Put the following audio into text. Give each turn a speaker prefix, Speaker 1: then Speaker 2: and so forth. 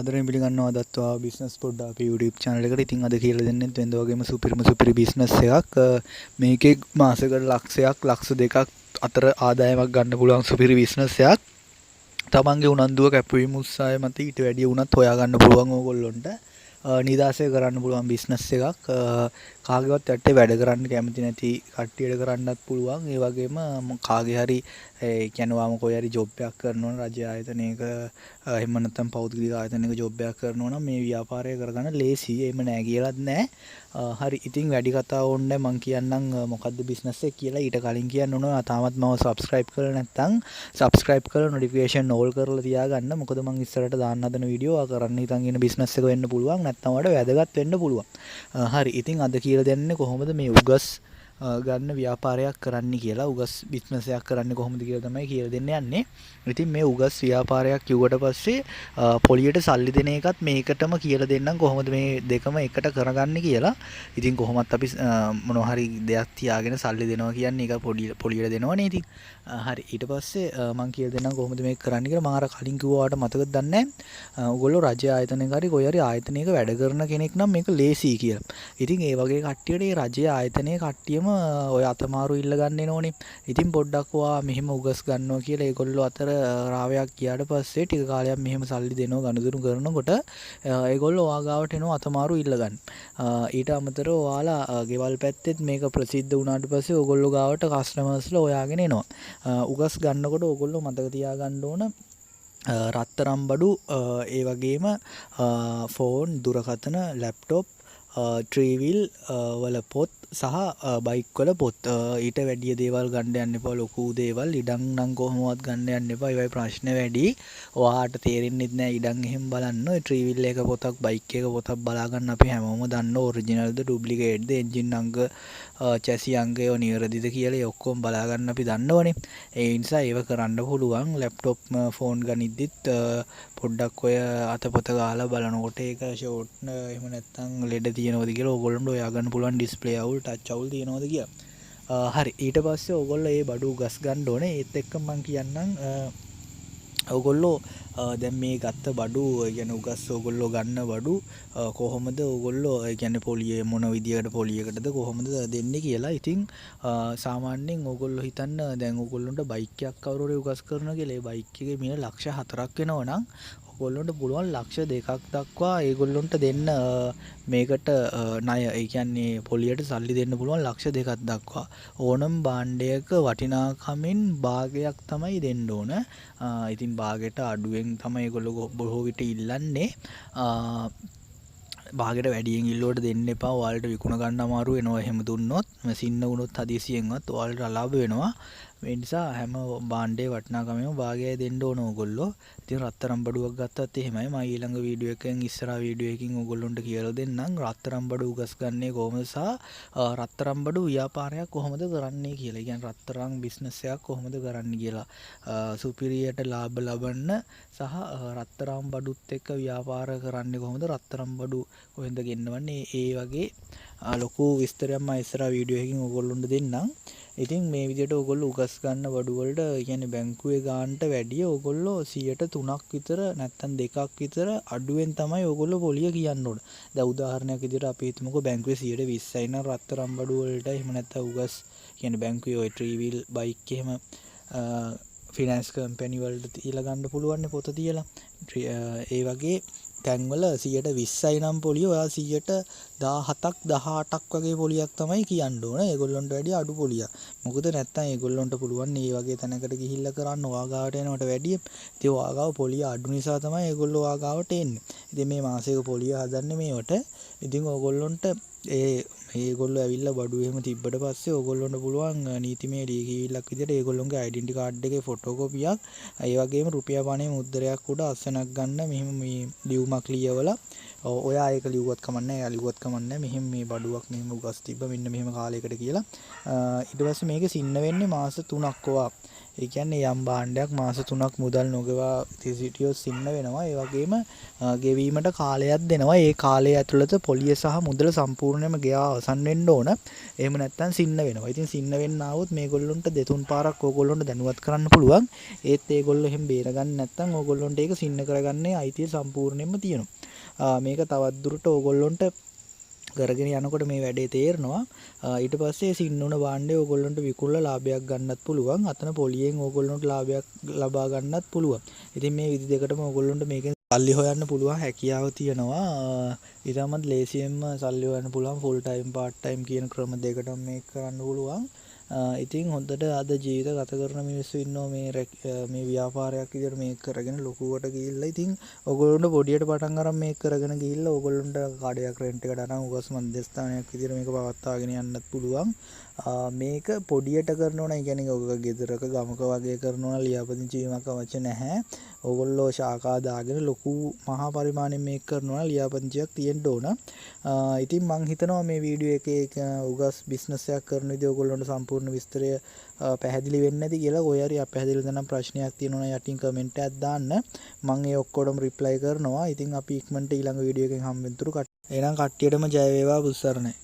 Speaker 1: අදරෙන් පිළිගන්නවා දත්වා බිස්නස් පොඩ්ඩ අපේ YouTube channel එකට. ඉතින් අද කියලා දෙන්නේ වෙනද වගේම සුපිරි බිස්නස් එකක්. මේකේ මාසෙකට ලක්ෂයක් ලක්ෂ දෙකක් අතර ආදායමක් ගන්න පුළුවන් සුපිරි බිස්නස් එකක්. තමන්ගේ උනන්දුව කැපවීම උත්සාහය මත ඊට වැඩිය උනත් හොයා ගන්න පුළුවන් ඕගොල්ලොන්ට. නිදාසය කරන්න පුළුවන් බිස්නස් එකක්. කාගේවත් යටේ වැඩ කරන්න කැමති නැති කට්ටියට කරන්නත් පුළුවන්. ඒ වගේම කාගේ හරි ඒ කියන්නේ වාම කොයි හරි ජොබ් එකක් කරනවා නම් රජ ආයතනයක එහෙම නැත්නම් පෞද්ගලික ආයතනයක ජොබ් එකක් කරනවා නම් මේ ව්‍යාපාරය කරගන්න ලේසි. එහෙම නෑ කියලාත් නෑ. හරි ඉතින් වැඩි කතා ඕනේ මං කියන්නම් මොකද්ද බිස්නස් එක කියලා. ඊට කලින් කියන්න ඕන තාමත් මම subscribe කරලා නැත්නම් subscribe කරලා notification all කරලා තියාගන්න. මොකද මං ඉස්සරහට දාන්න හදන වීඩියෝ ආ කරන්න හිතන් ඉන්න බිස්නස් එක වෙන්න පුළුවන්. නැත්නම් වඩා වැදගත් වෙන්න පුළුවන්. හරි ඉතින් අද කියලා දෙන්නේ කොහොමද මේ උගස් ගන්න ව්‍යාපාරයක් කරන්න කියලා. උගස් බිස්නස් එකක් කරන්න කොහොමද කියලා තමයි කියලා දෙන්න යන්නේ. ඉතින් මේ උගස් ව්‍යාපාරයක් කිව්වට පස්සේ පොලියට සල්ලි දෙන එකත් මේකටම කියලා දෙන්නම් කොහොමද මේ දෙකම එකට කරගන්නේ කියලා. ඉතින් කොහොමත් අපි මොනවා හරි දෙයක් තියාගෙන සල්ලි දෙනවා කියන්නේ ඒක පොලියට දෙනවනේ. ඉතින් හරි ඊට පස්සේ මම කියලා දෙන්නම් කොහොමද මේක කරන්න කියලා. මම අර කලින් කිව්වාට මතකද දන්නේ නැහැ. ඔයගොල්ලෝ රජ ආයතනයක හරි කොයි හරි ආයතනයක වැඩ කරන කෙනෙක් නම් මේක ලේසි කියලා. ඉතින් ඒ වගේ කට්ටියට මේ රජ ආයතනයේ කට්ටියම ඔය අතමාරු ඉල්ල ගන්න එනෝනේ. ඉතින් පොඩ්ඩක් ඔයා මෙහෙම උගස් ගන්නවා කියලා ඒගොල්ලෝ අතර රාවයක් ගියාට පස්සේ ටික කාලයක් මෙහෙම සල්ලි දෙනවා ගනුදෙනු කරනකොට ඒගොල්ලෝ ඔයා ගාවට එනවා අතමාරු ඉල්ල ගන්න. ඊට අමතරව ඔයාලා ගෙවල් පැත්තෙත් මේක ප්‍රසිද්ධ වුණාට පස්සේ ඕගොල්ලෝ ගාවට කස්ටමර්ස්ලා හොයාගෙන එනවා. උගස් ගන්නකොට ඕගොල්ලෝ මතක තියාගන්න ඕන රත්තරන් බඩු ඒ වගේම ෆෝන් දුරකථන ලැප්ටොප් ට්‍රීවිල් වල පොත් සහ බයික් වල පොත් ඊට වැඩි දේවල් ගන්න යන්න එපා. ලොකු දේවල් ඉඩම් නම් කොහොමවත් ගන්න යන්න එපා. ඒවයි ප්‍රශ්න වැඩි. ඔයාට තේරෙන්නේ නැහැ ඉඩම් එහෙම බලන්න. ඔය ට්‍රීවිල් එක පොතක් බයික් එක පොතක් බලා ගන්න අපි හැමෝම දන්න ඔරිජිනල්ද ඩුප්ලිකේට්ද එන්ජින් අංග චැසි අංගය නිවැරදිද කියලා ඒ ඔක්කොම බලා ගන්න අපි දන්නවනේ. ඒ නිසා ඒව කරන්න පුළුවන්. ලැප්ටොප් ෆෝන් ගනිද්දිත් පොඩ්ඩක් ඔය අතපොත ගාලා බලනකොට ඒක ෂෝට් එහෙම නැත්නම් ලෙඩ තියෙනවද කියලා ඕගොල්ලන්ට හොයාගන්න පුළුවන්. ඩිස්ප්ලේ අවුල් ටච් අවුල් තියෙනවද කියලා. හරි ඊට පස්සේ ඕගොල්ලෝ මේ බඩු ගස් ගන්න ඕනේ. ඒත් එක්ක මම කියන්නම් ඕගොල්ලෝ දැන් මේ ගත්ත බඩු කියන්නේ උගස් ඕගොල්ලෝ ගන්න බඩු කොහොමද ඕගොල්ලෝ කියන්නේ පොලිය මොන විදියකට පොලියකටද කොහොමද දෙන්නේ කියලා. ඉතින් සාමාන්‍යයෙන් ඕගොල්ලෝ හිතන්න දැන් ඕගොල්ලන්ට බයික් එකක් කවුරු හරි උගස් කරනවා කියලා ඒ බයික් එකේ මිල ලක්ෂ 4ක් වෙනවා නම් ඕගොල්ලන්ට පුළුවන් ලක්ෂ 2ක් දක්වා ඒගොල්ලන්ට දෙන්න මේකට ණය. ඒ කියන්නේ පොලියට සල්ලි දෙන්න පුළුවන් ලක්ෂ 2ක් දක්වා. ඕනම භාණ්ඩයක වටිනාකමින් භාගයක් තමයි දෙන්න ඕන. ඉතින් භාගයට අඩුවෙන් තමයි ඒගොල්ලෝ බොහෝ විට ඉල්ලන්නේ. භාගයට වැඩියෙන් ඉල්ලුවට දෙන්න එපා. ඔයාලට විකුණ ගන්න අමාරු වෙනවා. එහෙම දුන්නොත් මැසින්න වුණොත් හදිසියෙන්වත් ඔයාලට අලාභ වෙනවා. මේ නිසා හැම භාණ්ඩේ වටිනාකමෙම භාගයයි දෙන්න ඕන ඕගොල්ලෝ. ඉතින් රත්තරන් බඩුවක් ගත්තත් එහෙමයි. මම ඊළඟ වීඩියෝ එකෙන් ඉස්සරහා වීඩියෝ එකකින් ඕගොල්ලොන්ට කියලා දෙන්නම් රත්තරන් බඩු උගස් ගන්නේ කොහොමද සහ රත්තරන් බඩු ව්‍යාපාරයක් කොහොමද කරන්නේ කියලා. ඒ කියන්නේ රත්තරන් බිස්නස් එකක් කොහොමද කරන්නේ කියලා. සුපිරියට ලාභ ලබන්න සහ රත්තරන් බඩුත් එක්ක ව්‍යාපාර කරන්නේ කොහොමද රත්තරන් බඩු කොහෙන්ද ගෙන්නවන්නේ ඒ වගේ ලොකු විස්තරයක් මම ඉස්සරහා වීඩියෝ එකකින් ඕගොල්ලොන්ට දෙන්නම්. ඉතින් මේ විදිහට ඕගොල්ලෝ උගස් ගන්න බඩු වලට කියන්නේ බැංකුවේ ගානට වැඩිය ඕගොල්ලෝ 3% විතර නැත්නම් 2ක් විතර අඩුවෙන් තමයි ඕගොල්ලෝ පොලිය කියන්න ඕන. දැන් උදාහරණයක් විදිහට අපි හිතමුකෝ බැංකුවේ 20%යි නම් රත්තරන් බඩු වලට එහෙම නැත්නම් උගස් කියන්නේ බැංකුවේ ඔය ට්‍රීවිල් බයික් එහෙම ෆිනෑන්ස් කම්පැනි වලට තියලා ගන්න පුළුවන් පොත තියලා. ඒ වගේ තැන්වල 120යි නම් පොලිය ඔයා 17ක් 18ක් වගේ පොලියක් තමයි කියන්න ඕන. ඒගොල්ලන්ට වැඩිය අඩු පොලියක්. මොකද නැත්තම් ඒගොල්ලන්ට පුළුවන් මේ වගේ තැනකට ගිහිල්ලා කරන්න ඔයා ගාවට එනවට වැඩිය. ඉතින් ඔයා ගාව පොලිය අඩු නිසා තමයි ඒගොල්ලෝ ඔයා ගාවට එන්නේ. ඉතින් මේ මාසයක පොලිය හදන්නේ මේවට. ඉතින් ඕගොල්ලන්ට ඒගොල්ලෝ ඇවිල්ලා බඩු එහෙම තිබ්බට පස්සේ ඕගොල්ලන්ට පුළුවන් නීතිමය ලියකියවිල්ලක් විදිහට ඒගොල්ලොන්ගේ ඩෙන්ටි කාඩ් එකේ ෆොටෝ කොපියක් ඒ වගේම රුපියල් පණේ මුද්‍රයක් උඩ අස්සනක් ගන්න මෙහෙම මේ ලියුමක් ලියවලා ඔයා ඒක ලියුවත් කමන්නේ එයා ලියුවත් කමන්නේ මෙහෙම මේ බඩුවක් මෙහෙම උගස් තිබ්බ මෙන්න මෙහෙම කාලයකට කියලා ඊට පස්සේ මේක සින්න වෙන්නේ මාස 3ක් ඔයා ඒ කියන්නේ යම් භාණ්ඩයක් මාස 3ක් මුදල් නොගෙවා සිටියොත් සින්න වෙනවා. ඒ වගේම ගෙවීමට කාලයක් දෙනවා. ඒ කාලය ඇතුළත පොලිය සහ මුදල සම්පූර්ණයෙන්ම ගෙවා අවසන් වෙන්න ඕන. එහෙම නැත්නම් සින්න වෙනවා. ඉතින් සින්න වෙන්න આવොත් මේගොල්ලොන්ට දෙතුන් පාරක් ඕගොල්ලොන්ට දැනුවත් කරන්න පුළුවන්. ඒත් ඒගොල්ලෝ එහෙම බේරගන්නේ නැත්නම් ඕගොල්ලොන්ට ඒක සින්න කරගන්නේ අයිතිය සම්පූර්ණයෙන්ම තියෙනවා. මේක තවත් දුරට ඕගොල්ලොන්ට කරගෙන යනකොට මේ වැඩේ තේරෙනවා. ඊට පස්සේ සින්නුන භාණ්ඩය ඕගොල්ලන්ට විකුණලා ලාභයක් ගන්නත් පුළුවන්. අතන පොලියෙන් ඕගොල්ලන්ට ලාභයක් ලබා ගන්නත් පුළුවන්. ඉතින් මේ විදි දෙකටම ඕගොල්ලන්ට මේකෙන් සල්ලි හොයන්න පුළුවන් හැකියාව තියෙනවා. ඊටමත් ලේසියෙන්ම සල්ලි හොයන්න පුළුවන්. ෆුල් ටයිම් පාර්ට් ටයිම් කියන ක්‍රම දෙකටම මේක කරන්න පුළුවන්. ඉතින් හොඳට අද ජීවිත ගත කරන මිනිස්සු ඉන්නවා මේ ව්‍යාපාරයක් විදිහට මේක කරගෙන ලොකුවට ගිහිල්ලා. ඉතින් ඕගොල්ලොන්ට පොඩියට පටන් අරන් මේක කරගෙන ගිහිල්ලා ඕගොල්ලොන්ට කඩයක් රෙන්ට් එකට අරන් උගස් මධ්‍යස්ථානයක් විදිහට මේක පවත්වාගෙන යන්නත් පුළුවන්. මේක පොඩියට කරනවා නම් කියන්නේ ඔක ගෙදරක ගමක වගේ කරනවා නම් ලියාපදිංචි වීමක් අවශ්‍ය නැහැ. ඕගොල්ලෝ ශාඛා දාගෙන ලොකු මහා පරිමාණයෙන් මේක කරනවා නම් ලියාපදිංචියක් තියෙන්න ඕන. ඉතින් මම හිතනවා මේ වීඩියෝ එකේ උගස් බිස්නස් එකක් කරන විදිහ ඕගොල්ලන්ට සම්පූර්ණ විස්තරය පැහැදිලි වෙන්නේ නැති කියලා ඔය හරි අපැහැදිලි දැනම් ප්‍රශ්නයක් තියෙනවා නම් යටින් කමෙන්ට් එකක් දාන්න. මම ඒ ඔක්කොටම රිප්ලයි කරනවා. ඉතින් අපි ඉක්මනට ඊළඟ වීඩියෝ එකෙන් හම්බෙන්තුරු එහෙනම් කට්ටියටම ජය වේවා බුස්සරණයි.